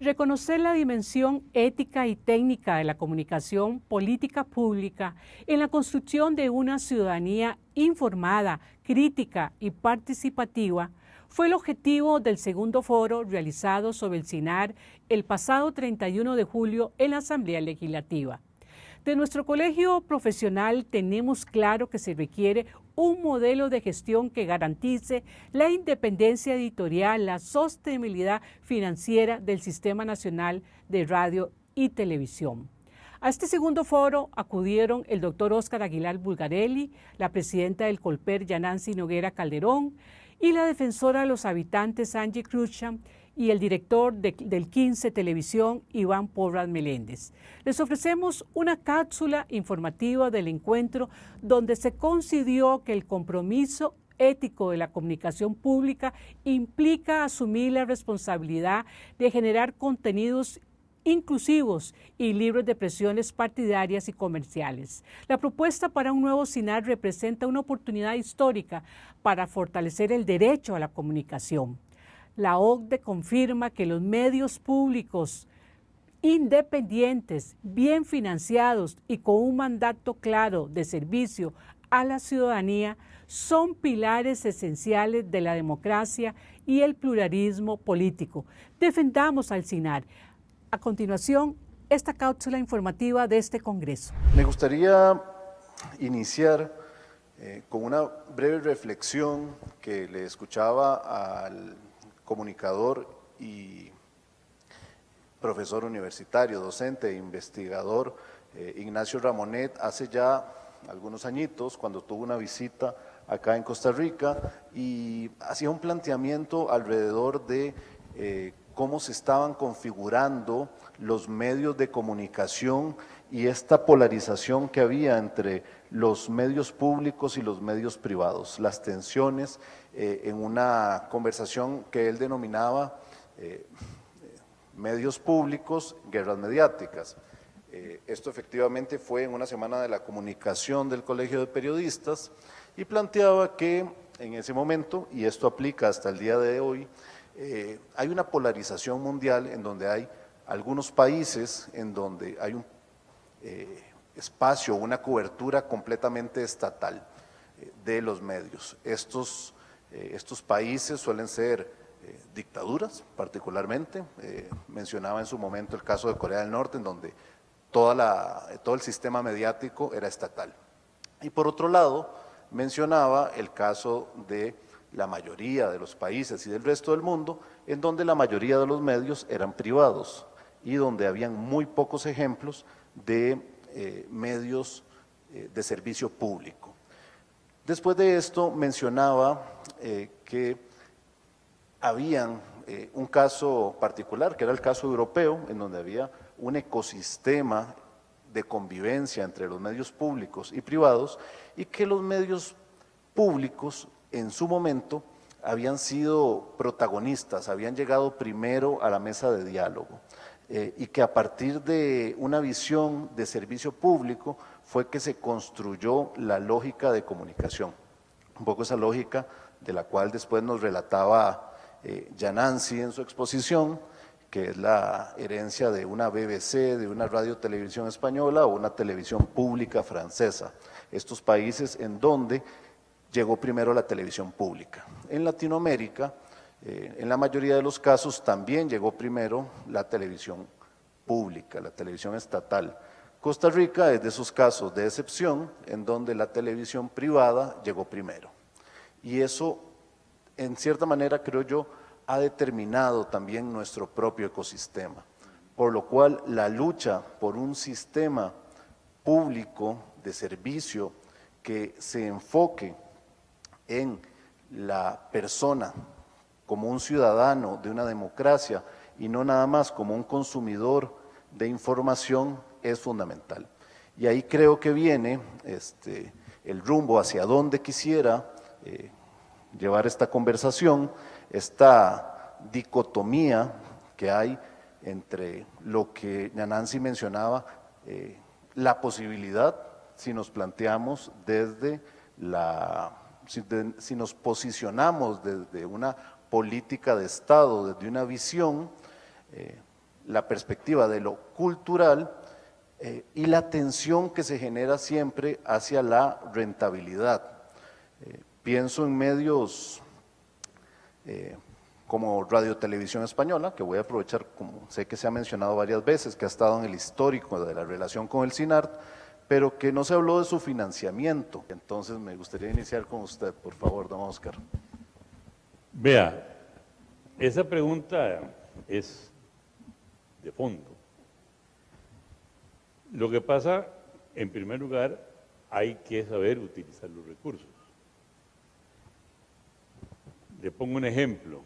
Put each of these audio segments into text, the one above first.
Reconocer la dimensión ética y técnica de la comunicación política pública en la construcción de una ciudadanía informada, crítica y participativa fue el objetivo del segundo foro realizado sobre el SINAR el pasado 31 de julio en la Asamblea Legislativa. De nuestro colegio profesional tenemos claro que se requiere un modelo de gestión que garantice la independencia editorial, la sostenibilidad financiera del Sistema Nacional de Radio y Televisión. A este segundo foro acudieron el doctor Óscar Aguilar Bulgarelli, la presidenta del Colper, Yanancy Noguera Calderón, y la defensora de los habitantes, Angie Crucham, y el director del 15 Televisión, Iván Porras Meléndez. Les ofrecemos una cápsula informativa del encuentro donde se concibió que el compromiso ético de la comunicación pública implica asumir la responsabilidad de generar contenidos inclusivos y libres de presiones partidarias y comerciales. La propuesta para un nuevo SINAR representa una oportunidad histórica para fortalecer el derecho a la comunicación. La OCDE confirma que los medios públicos independientes, bien financiados y con un mandato claro de servicio a la ciudadanía son pilares esenciales de la democracia y el pluralismo político. Defendamos al SINAR. A continuación, esta cápsula informativa de este Congreso. Me gustaría iniciar con una breve reflexión que le escuchaba al comunicador y profesor universitario, docente e investigador Ignacio Ramonet hace ya algunos añitos cuando tuvo una visita acá en Costa Rica y hacía un planteamiento alrededor de cómo se estaban configurando los medios de comunicación y esta polarización que había entre los medios públicos y los medios privados, las tensiones en una conversación que él denominaba medios públicos, guerras mediáticas. Esto efectivamente fue en una semana de la comunicación del Colegio de Periodistas y planteaba que en ese momento, y esto aplica hasta el día de hoy, hay una polarización mundial en donde hay algunos países en donde hay un espacio, una cobertura completamente estatal de los medios. Estos países suelen ser dictaduras particularmente, mencionaba en su momento el caso de Corea del Norte en donde todo el sistema mediático era estatal. Y por otro lado mencionaba el caso de la mayoría de los países y del resto del mundo, en donde la mayoría de los medios eran privados y donde habían muy pocos ejemplos de medios de servicio público. Después de esto mencionaba que habían un caso particular, que era el caso europeo, en donde había un ecosistema de convivencia entre los medios públicos y privados y que los medios públicos en su momento habían sido protagonistas, habían llegado primero a la mesa de diálogo y que a partir de una visión de servicio público fue que se construyó la lógica de comunicación, un poco esa lógica de la cual después nos relataba Yanancy en su exposición, que es la herencia de una BBC, de una radio-televisión española o una televisión pública francesa, estos países en donde llegó primero la televisión pública. En Latinoamérica, en la mayoría de los casos, también llegó primero la televisión pública, la televisión estatal. Costa Rica es de esos casos de excepción en donde la televisión privada llegó primero. Y eso, en cierta manera, creo yo, ha determinado también nuestro propio ecosistema. Por lo cual, la lucha por un sistema público de servicio que se enfoque en la persona como un ciudadano de una democracia y no nada más como un consumidor de información es fundamental. Y ahí creo que viene el rumbo hacia donde quisiera llevar esta conversación, esta dicotomía que hay entre lo que Yanancy mencionaba, la posibilidad, si nos planteamos desde si nos posicionamos desde una política de Estado, desde una visión, la perspectiva de lo cultural y la tensión que se genera siempre hacia la rentabilidad. Pienso en medios como Radio Televisión Española, que voy a aprovechar, como sé que se ha mencionado varias veces, que ha estado en el histórico de la relación con el CINART, pero que no se habló de su financiamiento. Entonces me gustaría iniciar con usted, por favor, don Óscar. Vea, esa pregunta es de fondo. Lo que pasa, en primer lugar, hay que saber utilizar los recursos. Le pongo un ejemplo.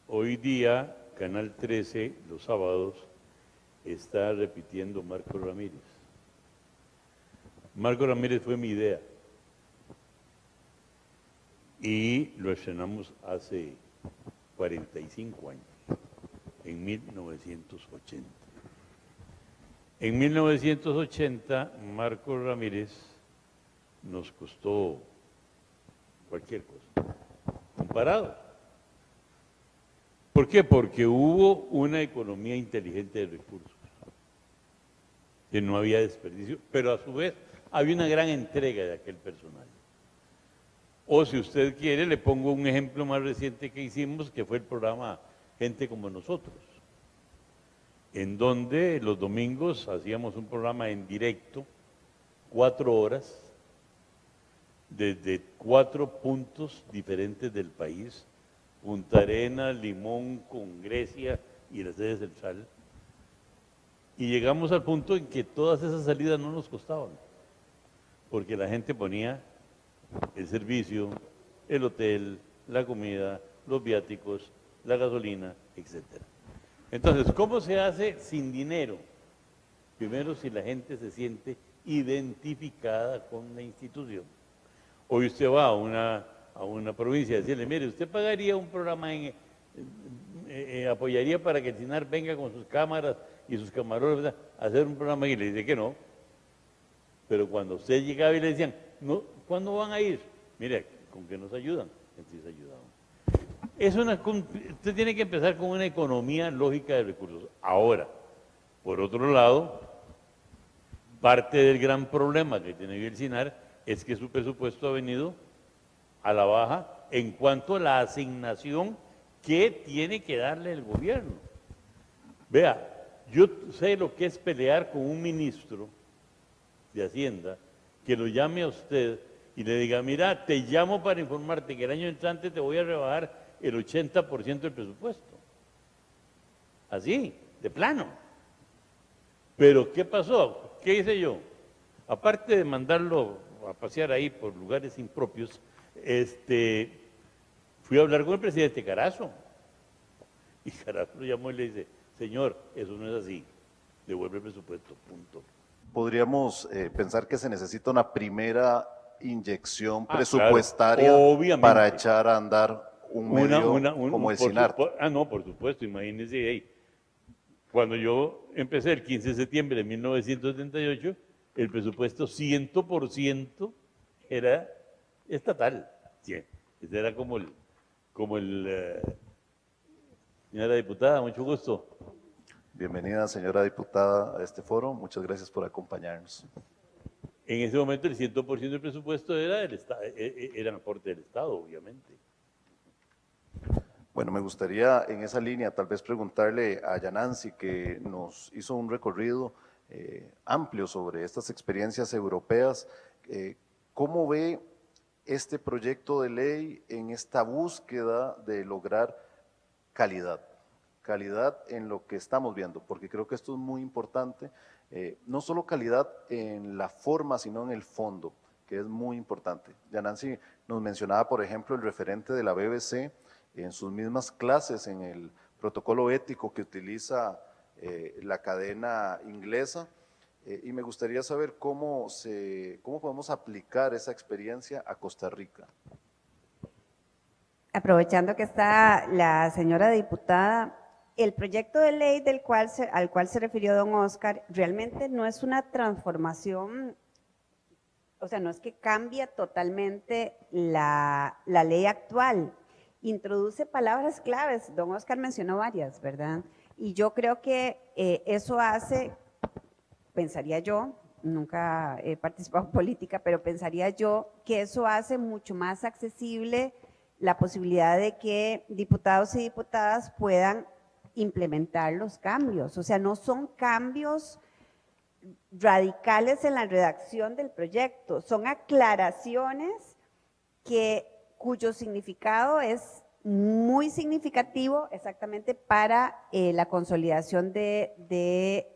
Hoy día, Canal 13, los sábados, está repitiendo Marco Ramírez. Marco Ramírez fue mi idea. Y lo estrenamos hace 45 años, en 1980. En 1980, Marco Ramírez nos costó cualquier cosa, comparado. ¿Por qué? Porque hubo una economía inteligente de recursos, que no había desperdicio, pero a su vez había una gran entrega de aquel personal. O si usted quiere, le pongo un ejemplo más reciente que hicimos, que fue el programa Gente como Nosotros, en donde los domingos hacíamos un programa en directo, 4 horas, desde 4 puntos diferentes del país, Punta Arenas, Limón, con Grecia y la sede central. Y llegamos al punto en que todas esas salidas no nos costaban, porque la gente ponía el servicio, el hotel, la comida, los viáticos, la gasolina, etc. Entonces, ¿cómo se hace sin dinero? Primero, si la gente se siente identificada con la institución. Hoy usted va a una provincia a decirle, mire, usted pagaría un programa, apoyaría para que el CINAR venga con sus cámaras y sus camarógrafos a hacer un programa, y le dice que no. Pero cuando usted llegaba y le decían, no, ¿cuándo van a ir? Mire, ¿con qué nos ayudan? Entonces ayudamos. Usted tiene que empezar con una economía lógica de recursos. Ahora, por otro lado, parte del gran problema que tiene el CINAR es que su presupuesto ha venido a la baja en cuanto a la asignación que tiene que darle el gobierno. Vea, yo sé lo que es pelear con un ministro de Hacienda, que lo llame a usted y le diga, mira, te llamo para informarte que el año entrante te voy a rebajar el 80% del presupuesto. Así, de plano. Pero, ¿qué pasó? ¿Qué hice yo? Aparte de mandarlo a pasear ahí por lugares impropios, fui a hablar con el presidente Carazo. Y Carazo lo llamó y le dice, señor, eso no es así, devuelve el presupuesto, punto. Podríamos pensar que se necesita una primera inyección presupuestaria, claro, para echar a andar un medio como el CINART. No, por supuesto, imagínense, cuando yo empecé el 15 de septiembre de 1978, el presupuesto 100% era estatal. Sí, ese era como señora diputada, mucho gusto. Bienvenida, señora diputada, a este foro. Muchas gracias por acompañarnos. En ese momento el 100% del presupuesto era un aporte del Estado, obviamente. Bueno, me gustaría en esa línea tal vez preguntarle a Yanansi, que nos hizo un recorrido amplio sobre estas experiencias europeas, ¿cómo ve este proyecto de ley en esta búsqueda de lograr calidad en lo que estamos viendo? Porque creo que esto es muy importante, no solo calidad en la forma, sino en el fondo, que es muy importante. Yanansi nos mencionaba, por ejemplo, el referente de la BBC en sus mismas clases, en el protocolo ético que utiliza la cadena inglesa, y me gustaría saber cómo podemos aplicar esa experiencia a Costa Rica. Aprovechando que está la señora diputada, el proyecto de ley al cual se refirió don Óscar realmente no es una transformación, o sea, no es que cambia totalmente la ley actual, introduce palabras claves, don Óscar mencionó varias, ¿verdad? Y yo creo que eso hace, pensaría yo, nunca he participado en política, pero pensaría yo que eso hace mucho más accesible la posibilidad de que diputados y diputadas puedan implementar los cambios. O sea, no son cambios radicales en la redacción del proyecto, son aclaraciones cuyo significado es muy significativo exactamente para la consolidación de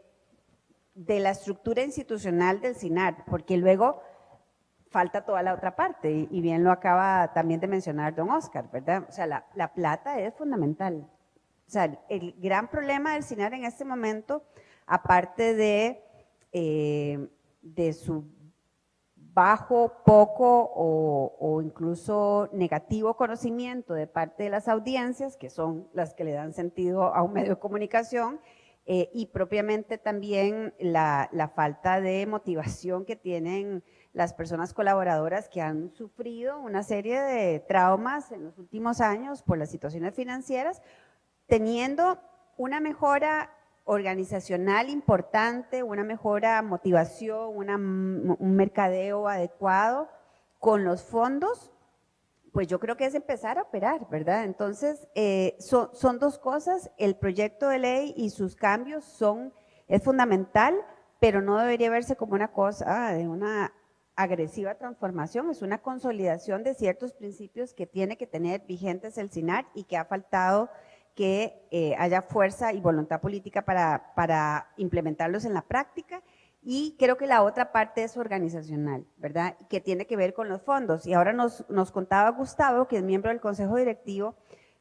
la estructura institucional del SINAR, porque luego falta toda la otra parte, y bien lo acaba también de mencionar don Oscar, ¿verdad? O sea, la plata es fundamental. O sea, el gran problema del SINAR en este momento, aparte de su bajo, poco o incluso negativo conocimiento de parte de las audiencias, que son las que le dan sentido a un medio de comunicación, y propiamente también la falta de motivación que tienen las personas colaboradoras que han sufrido una serie de traumas en los últimos años por las situaciones financieras, teniendo una mejora organizacional importante, una mejora motivación, un mercadeo adecuado con los fondos, pues yo creo que es empezar a operar, ¿verdad? Entonces, son dos cosas, el proyecto de ley y sus cambios es fundamental, pero no debería verse como una cosa de una agresiva transformación, es una consolidación de ciertos principios que tiene que tener vigentes el SINAR y que ha faltado que haya fuerza y voluntad política para implementarlos en la práctica. Y creo que la otra parte es organizacional, ¿verdad? Que tiene que ver con los fondos. Y ahora nos contaba Gustavo, que es miembro del Consejo Directivo,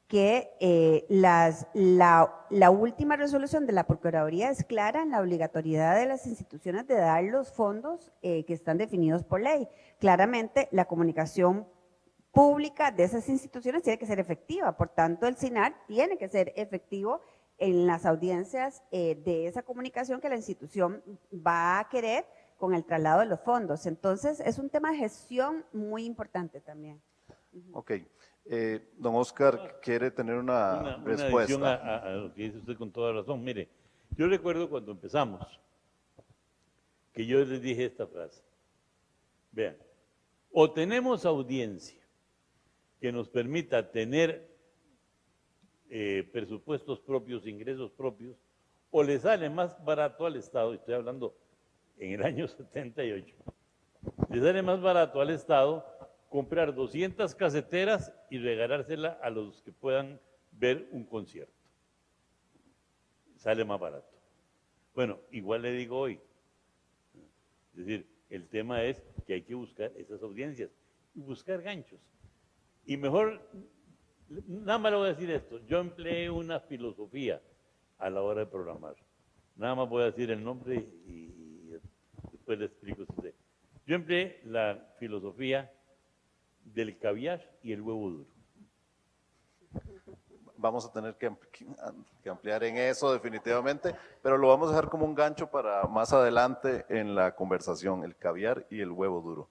que la última resolución de la Procuraduría es clara en la obligatoriedad de las instituciones de dar los fondos que están definidos por ley. Claramente, la comunicación pública de esas instituciones tiene que ser efectiva, por tanto el SINAR tiene que ser efectivo en las audiencias de esa comunicación que la institución va a querer con el traslado de los fondos. Entonces es un tema de gestión muy importante también. Ok, don Oscar quiere tener una respuesta. Una adición a lo que dice usted con toda razón. Mire, yo recuerdo cuando empezamos, que yo les dije esta frase. Vean, o tenemos audiencia que nos permita tener presupuestos propios, ingresos propios, o le sale más barato al Estado, estoy hablando en el año 78, le sale más barato al Estado comprar 200 caseteras y regalársela a los que puedan ver un concierto. Sale más barato. Bueno, igual le digo hoy, es decir, el tema es que hay que buscar esas audiencias y buscar ganchos. Y mejor, nada más le voy a decir esto, yo empleé una filosofía a la hora de programar. Nada más voy a decir el nombre y después le explico a usted. Yo empleé la filosofía del caviar y el huevo duro. Vamos a tener que ampliar en eso definitivamente, pero lo vamos a dejar como un gancho para más adelante en la conversación, el caviar y el huevo duro.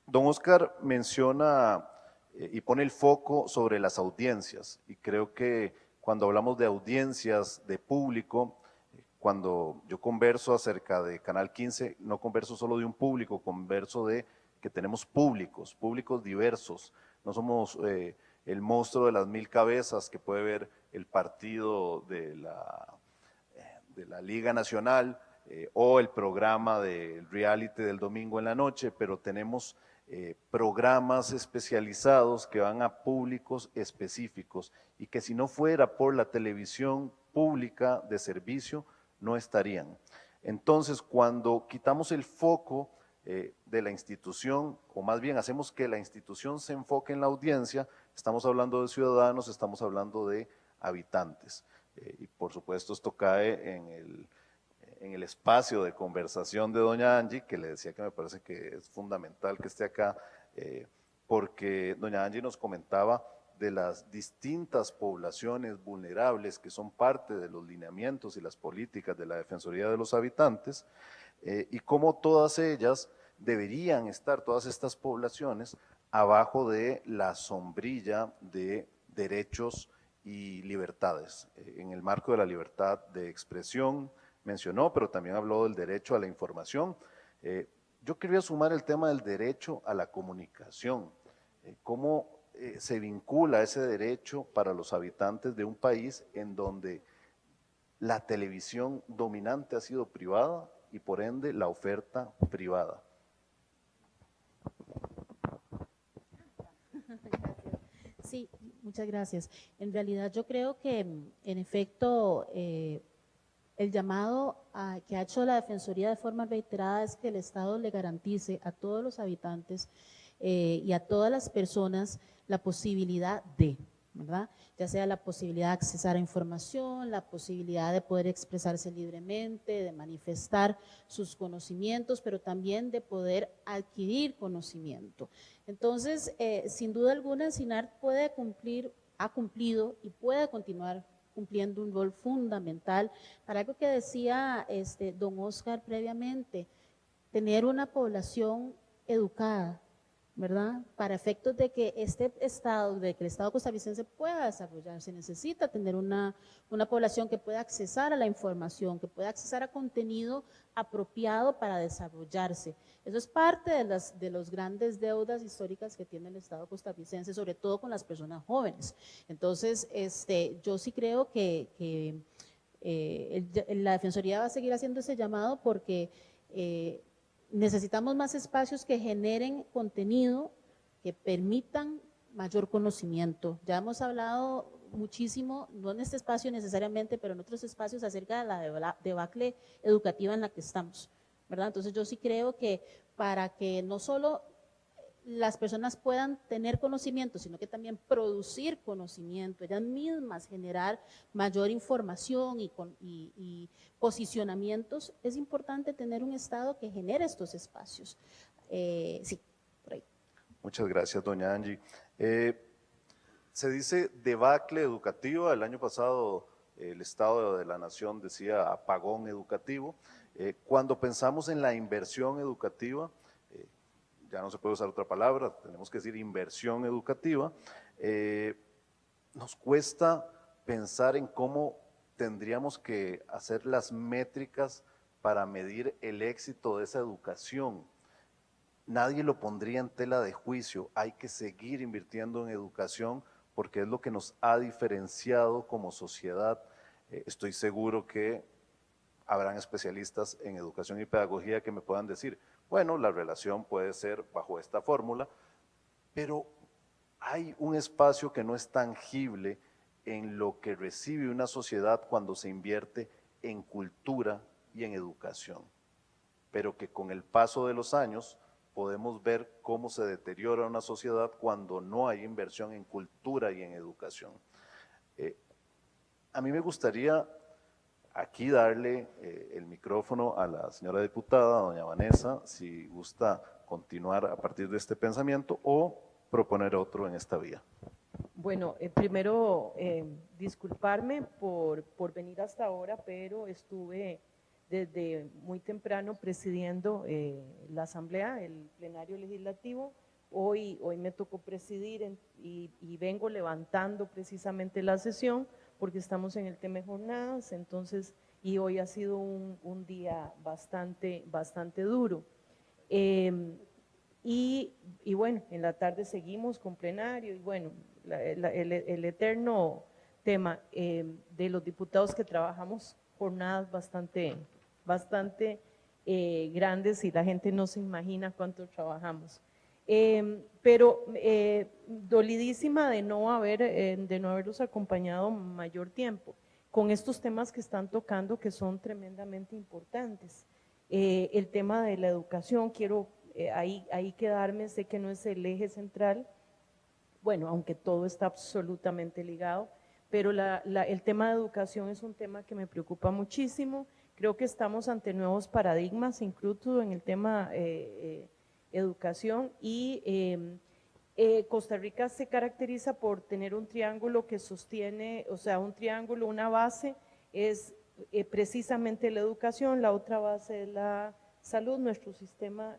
Don Oscar menciona y pone el foco sobre las audiencias, y creo que cuando hablamos de audiencias de público, cuando yo converso acerca de Canal 15, no converso solo de un público, converso de que tenemos públicos diversos, no somos el monstruo de las 1000 cabezas que puede ver el partido de la Liga Nacional o el programa del reality del domingo en la noche, pero tenemos programas especializados que van a públicos específicos y que si no fuera por la televisión pública de servicio no estarían. Entonces, cuando quitamos el foco de la institución, o más bien hacemos que la institución se enfoque en la audiencia, estamos hablando de ciudadanos, estamos hablando de habitantes. Y por supuesto esto cae en el espacio de conversación de doña Angie, que le decía que me parece que es fundamental que esté acá, porque doña Angie nos comentaba de las distintas poblaciones vulnerables que son parte de los lineamientos y las políticas de la Defensoría de los Habitantes, y cómo todas ellas deberían estar, todas estas poblaciones, abajo de la sombrilla de derechos y libertades. En el marco de la libertad de expresión mencionó, pero también habló del derecho a la información. Yo quería sumar el tema del derecho a la comunicación, cómo se vincula ese derecho para los habitantes de un país en donde la televisión dominante ha sido privada y por ende la oferta privada. Sí, muchas gracias. En realidad yo creo que en efecto el llamado que ha hecho la Defensoría de forma reiterada es que el Estado le garantice a todos los habitantes y a todas las personas la posibilidad de, ¿verdad? Ya sea la posibilidad de accesar a información, la posibilidad de poder expresarse libremente, de manifestar sus conocimientos, pero también de poder adquirir conocimiento. Entonces, sin duda alguna, el SINART ha cumplido y puede continuar cumpliendo un rol fundamental para algo que decía don Oscar previamente, tener una población educada, ¿verdad? Para efectos de que el Estado costarricense pueda desarrollarse, necesita tener una población que pueda accesar a la información, que pueda accesar a contenido apropiado para desarrollarse. Eso es parte de los grandes deudas históricas que tiene el Estado costarricense, sobre todo con las personas jóvenes. Entonces, yo sí creo que la Defensoría va a seguir haciendo ese llamado porque necesitamos más espacios que generen contenido, que permitan mayor conocimiento. Ya hemos hablado muchísimo, no en este espacio necesariamente, pero en otros espacios acerca de la debacle educativa en la que estamos, ¿verdad? Entonces yo sí creo que para que no solo las personas puedan tener conocimiento, sino que también producir conocimiento, ellas mismas generar mayor información y posicionamientos, es importante tener un Estado que genere estos espacios. Sí, por ahí. Muchas gracias, doña Angie. Se dice debacle educativa. El año pasado el Estado de la Nación decía apagón educativo. Cuando pensamos en la inversión educativa, ya no se puede usar otra palabra, tenemos que decir inversión educativa, nos cuesta pensar en cómo tendríamos que hacer las métricas para medir el éxito de esa educación. Nadie lo pondría en tela de juicio, hay que seguir invirtiendo en educación porque es lo que nos ha diferenciado como sociedad. Estoy seguro que habrán especialistas en educación y pedagogía que me puedan decir, bueno, la relación puede ser bajo esta fórmula, pero hay un espacio que no es tangible en lo que recibe una sociedad cuando se invierte en cultura y en educación, pero que con el paso de los años podemos ver cómo se deteriora una sociedad cuando no hay inversión en cultura y en educación. A mí me gustaría aquí darle el micrófono a la señora diputada, doña Vanessa, si gusta continuar a partir de este pensamiento o proponer otro en esta vía. Bueno, primero disculparme por venir hasta ahora, pero estuve desde muy temprano presidiendo la asamblea, el plenario legislativo. Hoy me tocó presidir y vengo levantando precisamente la sesión porque estamos en el tema de jornadas, entonces, y hoy ha sido un día bastante duro. Y bueno, en la tarde seguimos con plenario y bueno, el eterno tema de los diputados que trabajamos jornadas bastante grandes y la gente no se imagina cuánto trabajamos. Pero dolidísima de no haberlos acompañado mayor tiempo con estos temas que están tocando que son tremendamente importantes. El tema de la educación, quiero ahí quedarme, sé que no es el eje central, bueno, aunque todo está absolutamente ligado, pero el tema de educación es un tema que me preocupa muchísimo. Creo que estamos ante nuevos paradigmas, incluso en el tema educación, y Costa Rica se caracteriza por tener un triángulo que sostiene, o sea, un triángulo, una base es precisamente la educación, la otra base es la salud, nuestro sistema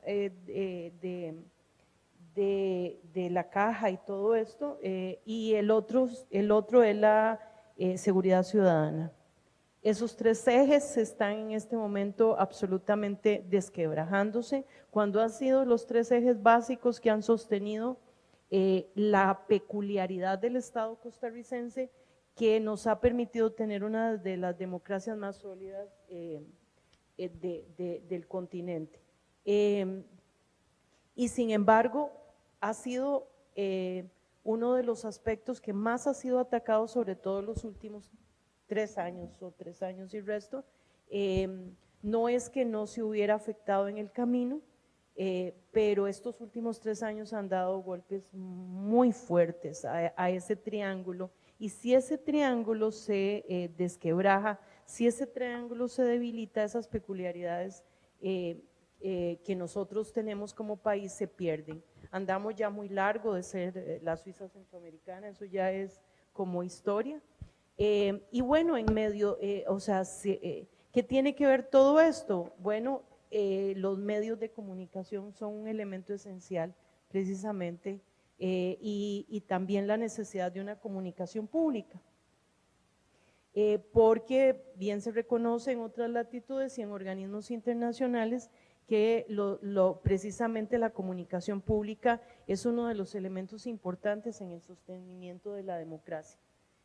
de la caja y todo esto, y el otro es la seguridad ciudadana. Esos tres ejes están en este momento absolutamente desquebrajándose, cuando han sido los tres ejes básicos que han sostenido la peculiaridad del Estado costarricense, que nos ha permitido tener una de las democracias más sólidas del continente. Y sin embargo, ha sido uno de los aspectos que más ha sido atacado, sobre todo en los últimos 3 años o 3 años y resto. No es que no se hubiera afectado en el camino, pero estos últimos 3 años han dado golpes muy fuertes a ese triángulo, y si ese triángulo se desquebraja, si ese triángulo se debilita, esas peculiaridades que nosotros tenemos como país se pierden. Andamos ya muy largo de ser la Suiza centroamericana, eso ya es como historia. Y bueno, en medio, ¿qué tiene que ver todo esto? Bueno, los medios de comunicación son un elemento esencial precisamente, y también la necesidad de una comunicación pública. Porque bien se reconoce en otras latitudes y en organismos internacionales que precisamente la comunicación pública es uno de los elementos importantes en el sostenimiento de la democracia.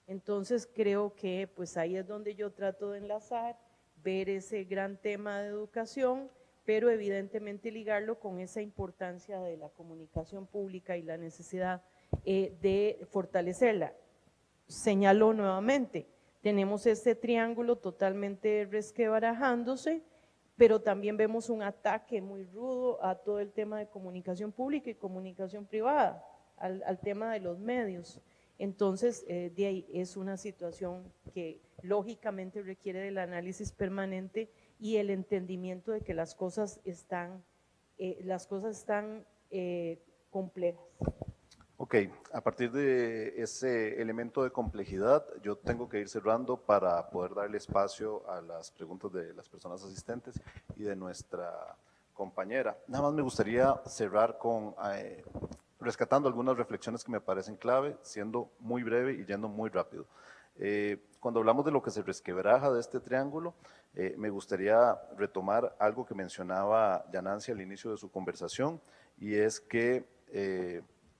Entonces creo que pues ahí es donde yo trato de enlazar, ver ese gran tema de educación, pero evidentemente ligarlo con esa importancia de la comunicación pública y la necesidad de fortalecerla. Señalo nuevamente, tenemos este triángulo totalmente resquebrajándose, pero también vemos un ataque muy rudo a todo el tema de comunicación pública y comunicación privada, al tema de los medios. Entonces, de ahí es una situación que lógicamente requiere del análisis permanente y el entendimiento de que las cosas están complejas. Ok, a partir de ese elemento de complejidad, yo tengo que ir cerrando para poder darle espacio a las preguntas de las personas asistentes y de nuestra compañera. Nada más me gustaría cerrar con rescatando algunas reflexiones que me parecen clave, siendo muy breve y yendo muy rápido. Cuando hablamos de lo que se resquebraja de este triángulo, me gustaría retomar algo que mencionaba Yanansi al inicio de su conversación, y es que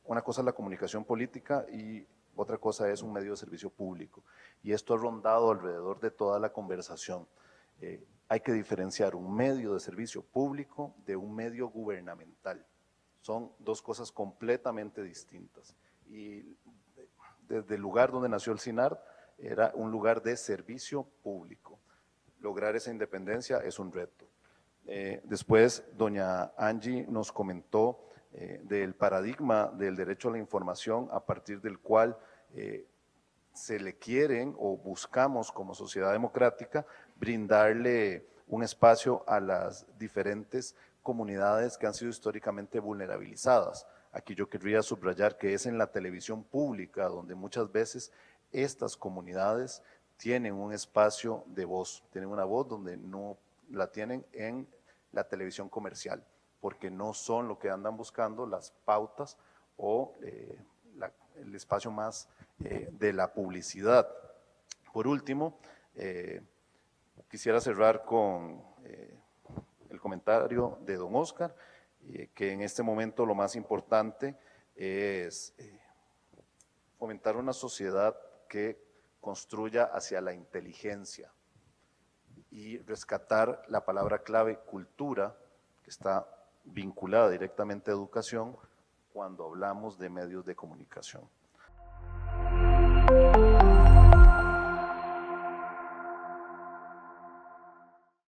una cosa es la comunicación política y otra cosa es un medio de servicio público. Y esto ha rondado alrededor de toda la conversación. Hay que diferenciar un medio de servicio público de un medio gubernamental. Son dos cosas completamente distintas. Y desde el lugar donde nació el CINAR, era un lugar de servicio público. Lograr esa independencia es un reto. Después, doña Angie nos comentó del paradigma del derecho a la información a partir del cual se le quieren o buscamos como sociedad democrática brindarle un espacio a las diferentes comunidades que han sido históricamente vulnerabilizadas. Aquí yo querría subrayar que es en la televisión pública donde muchas veces estas comunidades tienen un espacio de voz, tienen una voz donde no la tienen en la televisión comercial, porque no son lo que andan buscando las pautas o el espacio más de la publicidad. Por último, quisiera cerrar con el comentario de don Oscar, que en este momento lo más importante es fomentar una sociedad que construya hacia la inteligencia y rescatar la palabra clave cultura, que está vinculada directamente a educación cuando hablamos de medios de comunicación.